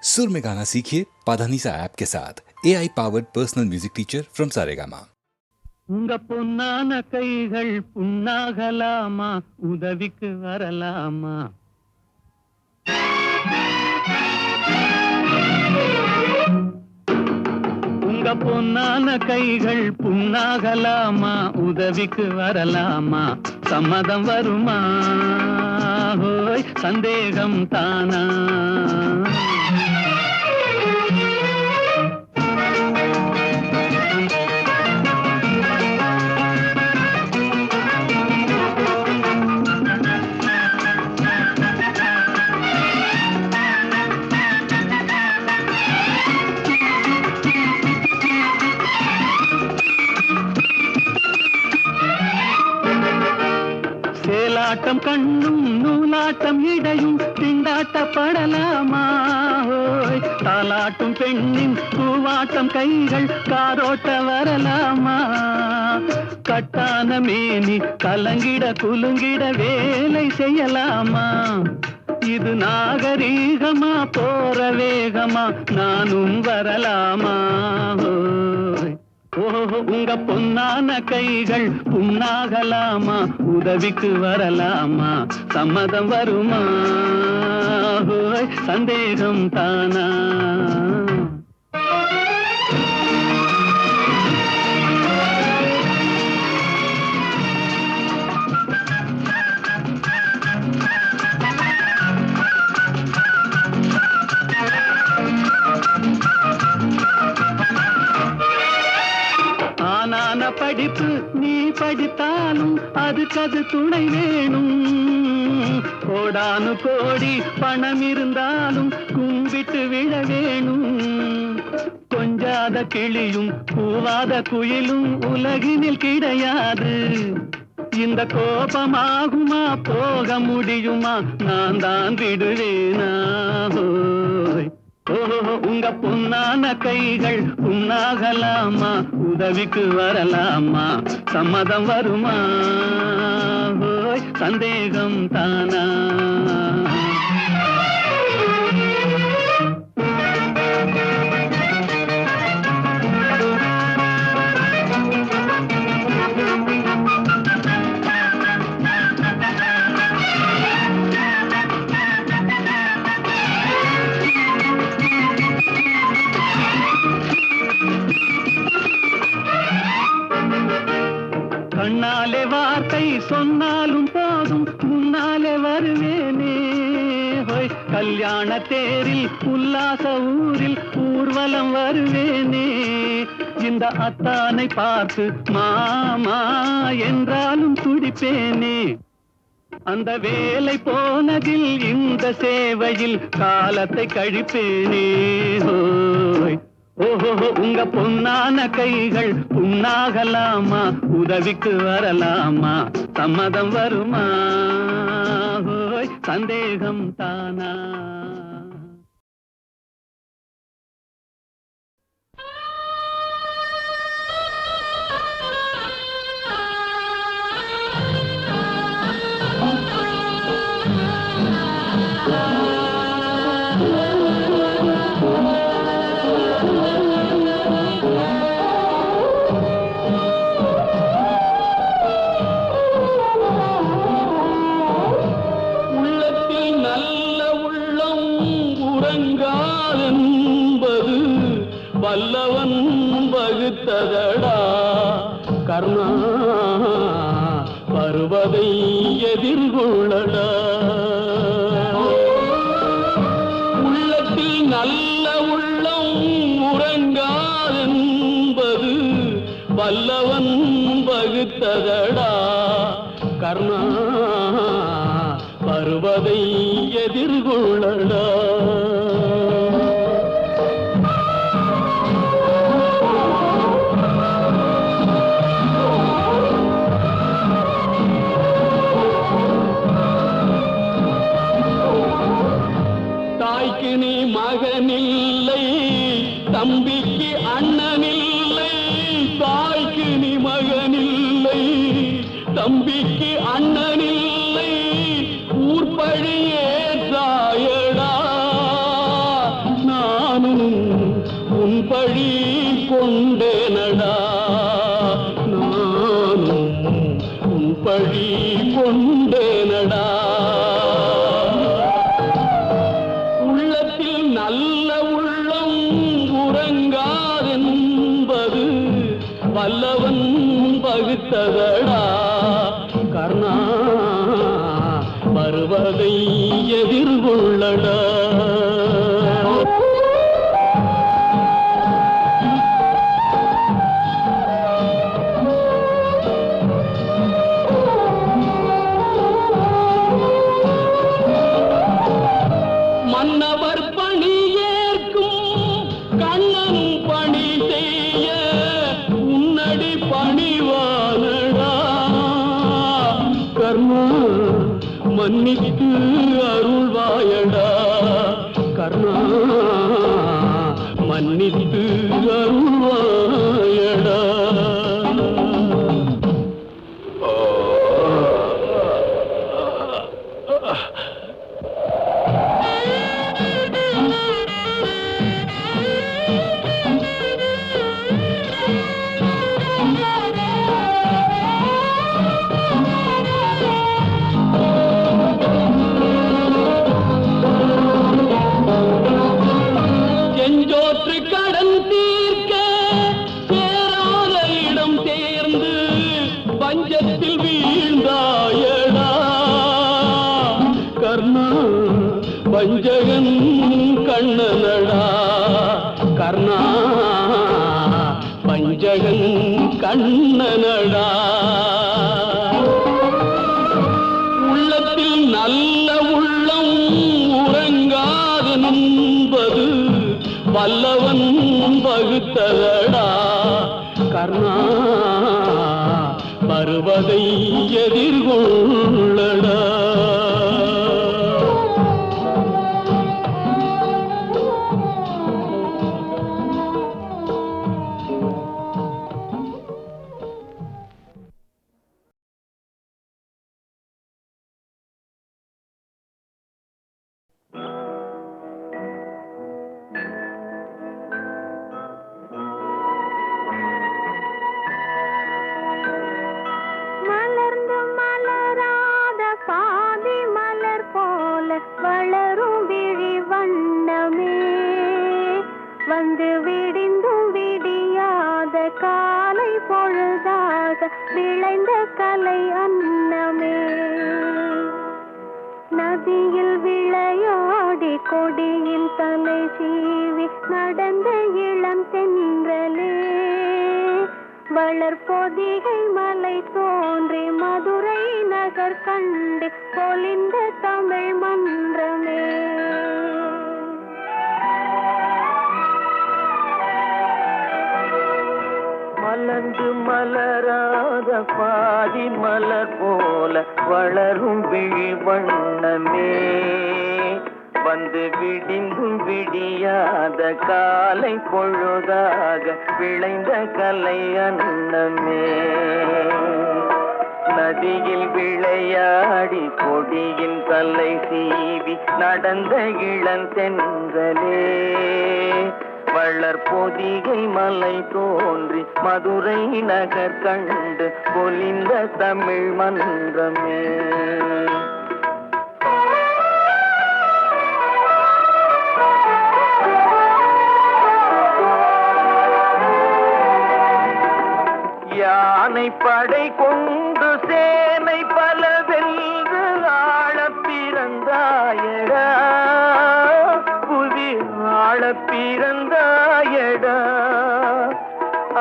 सुर में गाना सीखिए पाधानीसा ऐप के साथ AI powered personal music teacher from Saregama. உங்க பொன்னான கைகள் புண்ணாகலாமா, உதவிக்கு வரலாமா? உங்க பொன்னான கைகள் புண்ணாகலாமா, உதவிக்கு வரலாமா? சம்மதம் வருமா? ஹோய் சந்தேகம் தானா? சேலாட்டம் கண்ணும் நூலாட்டம் இடையும் திண்டாட்டப்படலாமா? தாலாட்டும் பெண்ணின் பூவாட்டம் கைகள் காரோட்ட வரலாமா? கட்டான மேனி கலங்கிட குலுங்கிட வேலை செய்யலாமா? இது நாகரீகமா போற வேகமா, நானும் வரலாமா? ஓஹோ உங்க பொன்னான கைகள் புண்ணாகலாமா, உதவிக்கு வரலாமா? சம்மதம் வருமா? சந்தேகம் தானா? ஆனான படிப்பு நீ படித்தாலும் அதுக்கது துணை வேணும். கோடானு கோடி பணம் இருந்தாலும் கும்பிட்டு விழ வேணும். கொஞ்சாத கிளியும் கூவாத குயிலும் உலகினில் கிடையாது. இந்த கோபமாகுமா போக முடியுமா, நான் தான் விடுவேனா? ஓஹோ உங்க பொன்னான கைகள் புண்ணாகலாமா, உதவிக்கு வரலாமா? சம்மதம் வருமா? சந்தேகம் தானா? கண்ணாலே வார்த்தை சொன்னாலும் போதும், முன்னாலே வருவேனே. கல்யாண தேரில் உல்லாச ஊரில் ஊர்வலம் வருவேனே. இந்த அத்தானை பார்த்து மாமா என்றாலும் துடிப்பேனே. அந்த வேலை போனதில் இந்த சேவையில் காலத்தை கழிப்பேனே. ஓஹோ உங்க பொன்னான கைகள் புண்ணாகலாமா, உதவிக்கு வரலாமா? சம்மதம் வருமா? சந்தேகம் தானா? வல்லவன் வகுத்ததடா கர்ணா, வருவதை எதிர்கொள்ளடா. உள்ளத்தில் நல்ல உள்ளம் உறங்காதென்பது வல்லவன் வகுத்ததடா கர்ணா, வருவதை எதிர்கொள்ளடா. தாய்க்கு நீ மகனில்லை, தம்பிக்கு அண்ணனில்லை. தாய்க்கு நீ மகனில்லை, தம்பிக்கு அண்ணனில்லை. ஊர்பழியே தாயடா, பழி கொண்டேனடா, நானும் உன் பழி கொண்டேனடா. உள்ளத்தில் நல்ல உள்ளம் உறங்காதென்பது வல்லவன் பகுத்ததடா. கர்ணா, வருவதை எதிர்கொள்ளடா. மன்னவர் பணி ஏற்கும் கண்ணனும் பணி செய்ய உன்னடி பணிவானடா. கர்ணா, மன்னித்து அருள்வாயடா. கர்ணா, மன்னித்து அருள்வாயடா. செஞ்சோற்று கடன் தீர்க்க சேராத இடம் சேர்ந்து பஞ்சத்தில் வீழ்ந்தாயடா. கர்ணா, பஞ்சகன் கண்ணனடா. கர்ணா, பஞ்சகன் கண்ணனடா. உள்ளத்தில் நல்ல உள்ளம் உறங்காது நம்பது வல்லவன் பகுத்ததடா. கர்ணா, வருவதை எதிர்கொள்ளடா. மலர்ந்து மலராத பாதி மலர் போல வளரும் விழி வண்ணமே, வந்து விடிந்தும் விடியாத காலை பொழுதாக விளைந்த கலை அன்னமே. நதியில் விளையாடி கொடியில் தலை சீவி நடந்த இளம் தென்றலே, வளர்பொதிகை மலை தோன்றி மதுரை நகர் கண்டு பொலிந்த தமிழ் மன்றமே. மலர்ந்து மலராத பாதி மலர் போல வளரும் விழி வண்ணமே, வந்து விடிந்தும் விடியாத காலை பொழுதாக விளைந்த கலை அன்னமே. நதியில் விளையாடி கொடியின் தலை சீவி நடந்த இளந்தென்றலே, வளர்பொதிகை மலை தோன்றி மதுரை நகர் கண்டு பொலிந்த தமிழ் மன்றமே. யானை படை கொண்டு சேனை பல வென்று ஆள பிறந்தாயடா, புவி ஆள பிறந்தாயடா.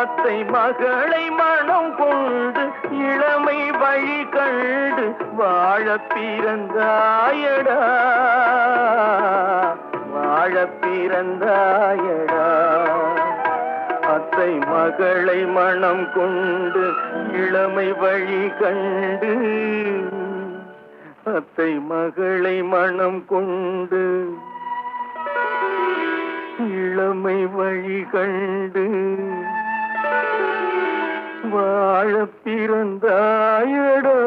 அத்தை மகளை மனம் கொண்டு இளமை வழி கண்டு வாழ பிறந்தாயடா, வாழ பிறந்தாயடா. அத்தை மகளை மனம் கொண்டு இளமை வழி கண்டு, அத்தை மகளை மனம் கொண்டு இளமை வழி கண்டு வாழ பிறந்தாயடா.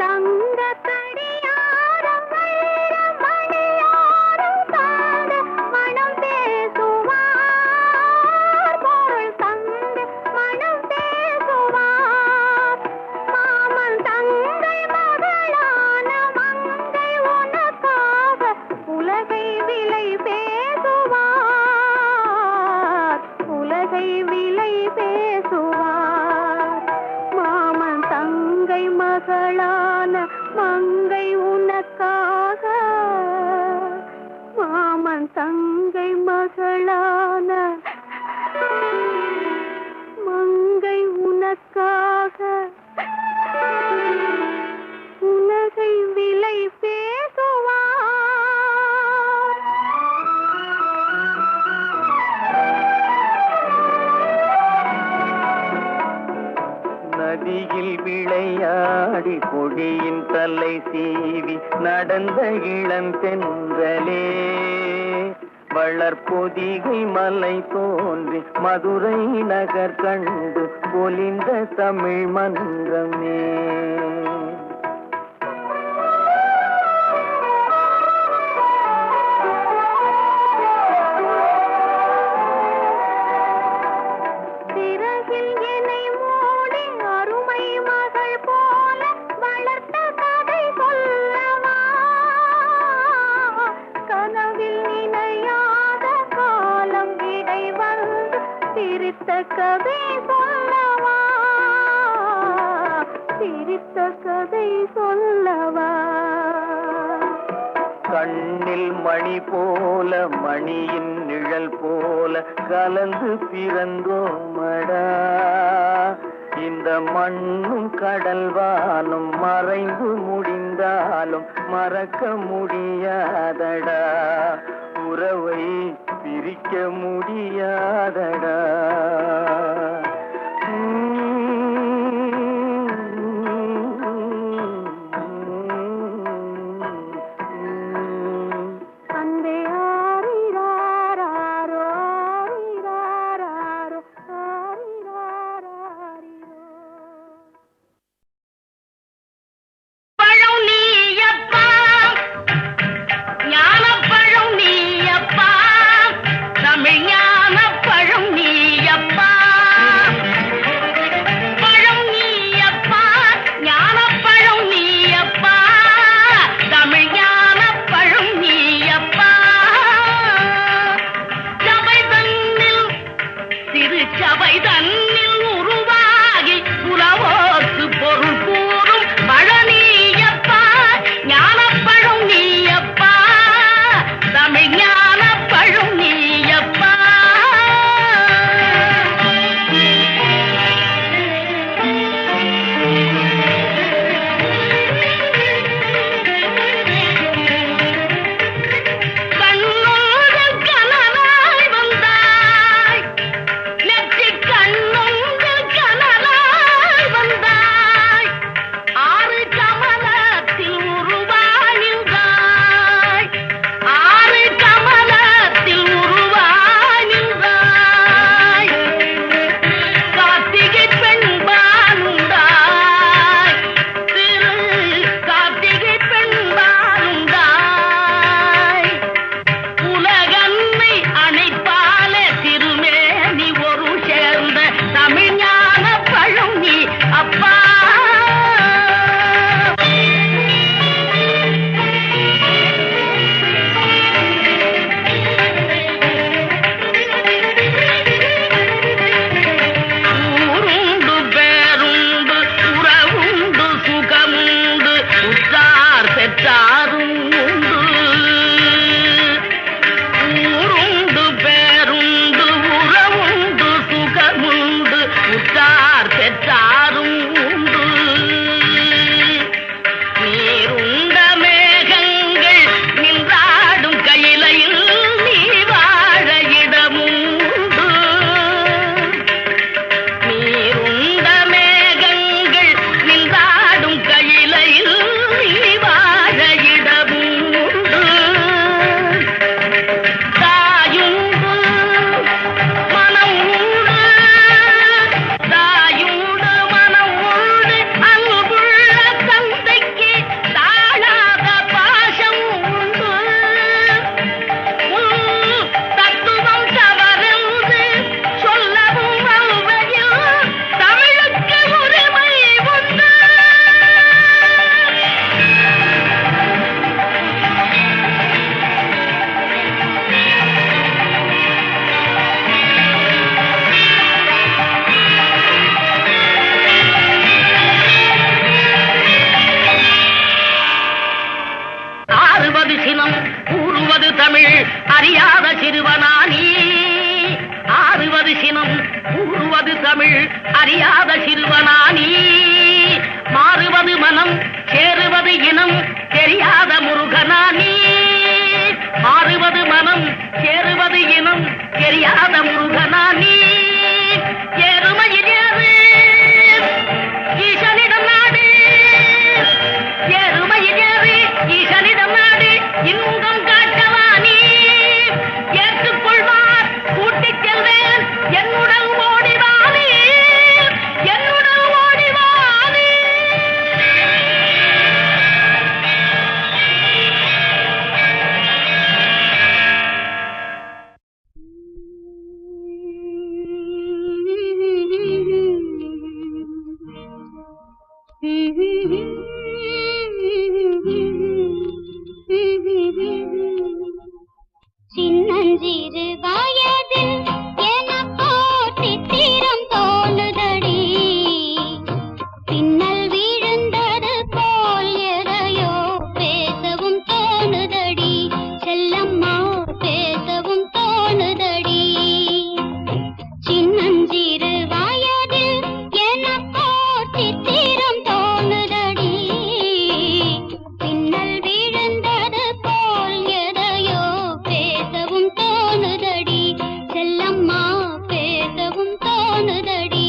தங்க மகளான மங்கை உனக்காக, மாமன் தங்கை மகளான மங்கை உனக்காக, உலகை விலை பேசுவார். நதியில் விளையாடி கொடியின் தலை சீவி நடந்த இளம் தென்றலே, வளர்பொதிகை மலை தோன்றி மதுரை நகர் கண்டு பொலிந்த தமிழ் மன்றமே. சிறகில் என்னை மூடி அருமை மகள் போல வளர்த்த கதை சொல்லவா, கனவில் நினையாத காலம் இடை வந்து சிரித்த கதை சொல்லவா, சிரித்த கதை சொல்லவா. கண்ணில் மணி போல மணியின் நிழல் போல கலந்து பிறந்தோமடா, இந்த மண்ணும் கடல்வானும் மறைந்து முடிந்தாலும் மறக்க முடியாதடா, உறவை பிரிக்க முடியாதடா. அன்பே ஆரிராரோ ஆரிராரோ ஆரிராரோ. பழம் நீயப்பா, ஞானப்பழம் நீயப்பா, தமிழ் ஞானப்பழம் நீயப்பா. செந்தமிழ் அறியாத சிறுவனானி மாறுவது மனம் சேருவது இனம் தெரியாத முருகனானி மாறுவது மனம் சேருவது இனம் தெரியாத முருகனானி ஏறுமையிலேறு ஈசனிடம் நாடு ஏறுமையிலேறு ஈசனிடம் நாடு இன்பம் காட்டவானி ஏற்றுக்கொள்வார் கூட்டிச் செல்வேன் என்னுடன் ஓடிவானி என்னுடன் ஓடிவானி சின்னஞ்சிறு வயதில் எனக்கோ சித்திரம் தோணுதடி பின்னல் விழுந்தது போல் எதையோ பேசவும் தோணுதடி செல்லம்மா பேசவும் தோணுதடி சின்னஞ்சிறு வயதில் எனக்கோ சித்திரம் தோணுதடி பின்னல் விழுந்தது போல் எதையோ பேசவும் தோணுதடி செல்லம்மா பேசவும் தோணுதடி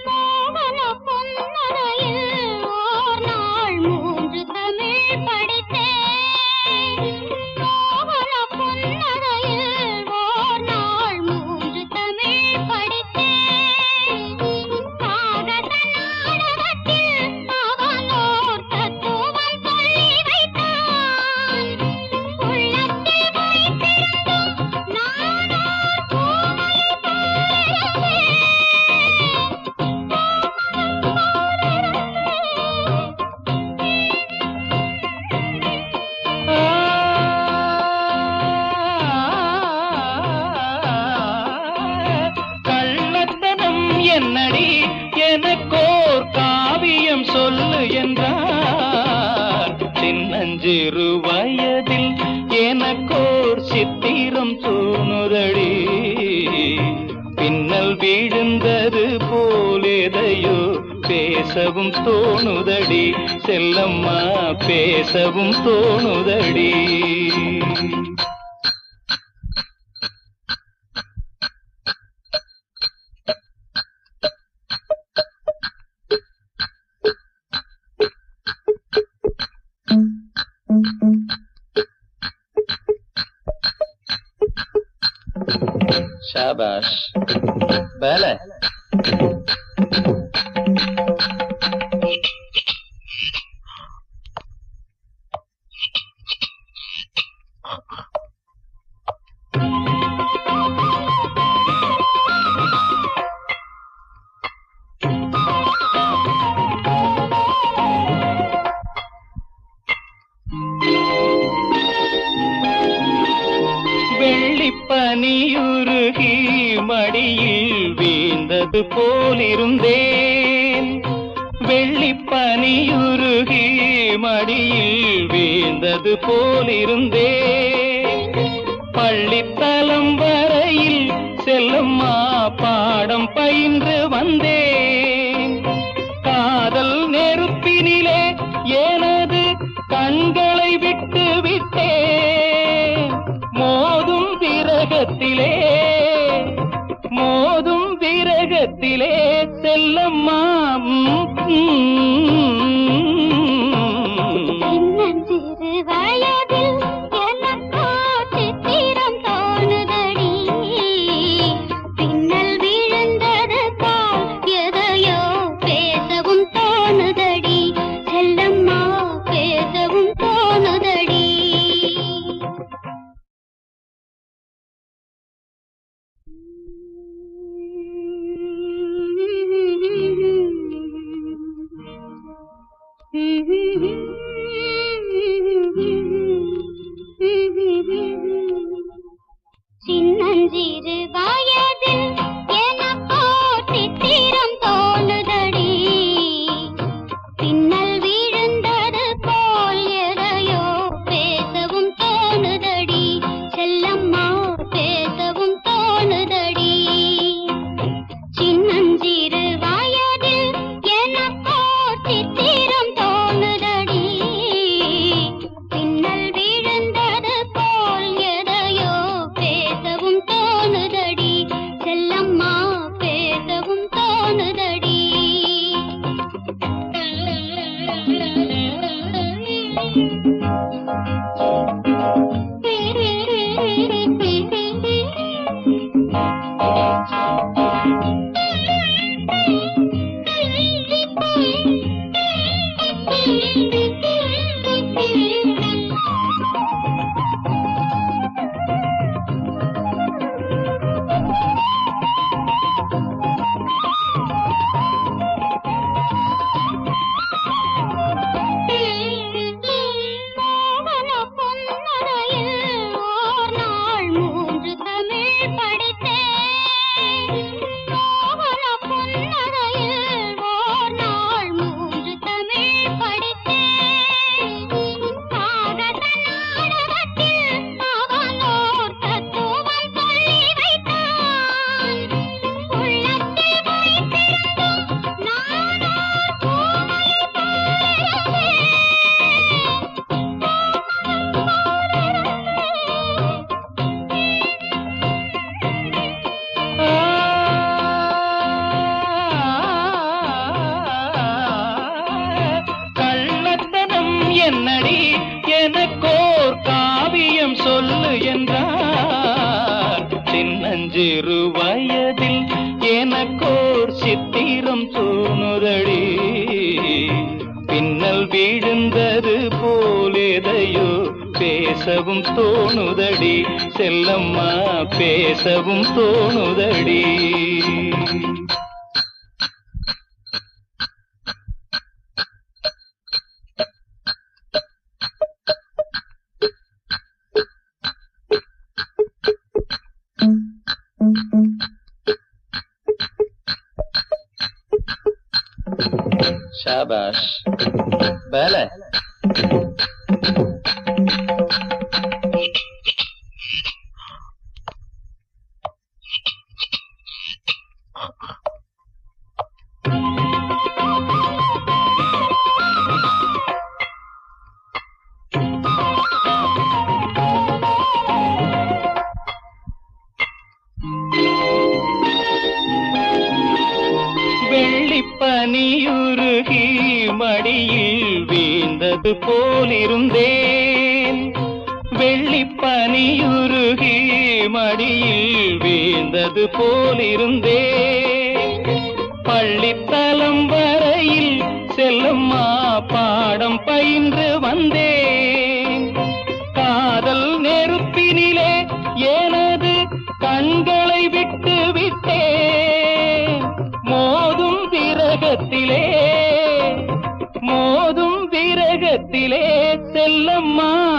மோகன பொன்னரையில் ஓர் நாள் 3 தமிழ் படித்தேன் மோகன பொன்னரையில் ஓர் நாள் 3 தமிழ் படித்தேன் காகத நாடகத்தில் அவனோர் தத்துவம் சொல்லி வைத்தான் உள்ளத்தில் வைத்திருந்தும் நானோர் பூமலை போலிருந்தேன் கள்ளத்தனம் என்னடி எனக்கோர் காவியம் சொல்லு என்றார் சின்னஞ்சிறு வயதில் எனக்கோர் சித்திரம் தோணுதடி பின்னல் விழுந்தது போலேதையோ பேசவும் தோணுதடி செல்லம்மா பேசவும் தோணுதடி शाबाश पहले வெள்ளிப்பனியுருகி மடியில் வீழ்ந்தது போலிருந்தேன் வெள்ளிப்பனியுருகி மடியில் வீழ்ந்தது போலிருந்தேன் பள்ளித்தலம் வரையில் செல்லம்மா பாடம் பயின்று வந்தேன் காதல் நெருப்பினிலே எனது கண்களை விட்டு விட்டேன் மோதும் விரகத்திலே செல்லம்மா சின்னஞ்சிறு வயதில் எனக்கோ சித்திரம் தோணுதடி பின்னல் விழுந்தது போல் எதையோ பேசவும் தோணுதடி செல்லம்மா பேசவும் தோணுதடி பேசவும் தோணுதடி செல்லம்மா பேசவும் தோணுதடி. शाबाश पहले வெள்ளிப்பனியுருகி மடியில் வீழ்ந்தது போலிருந்தேன். வெள்ளிப்பனியுருகி மடியில் வீழ்ந்தது போலிருந்தேன். பள்ளித்தலம் வரையில் செல்லம்மா பாடம் பயின்று வந்தேன். காதல் நெருப்பினிலே எனது கண்களை விட்டு விட்டேன். மோதும் விரகத்திலே செல்லம்மா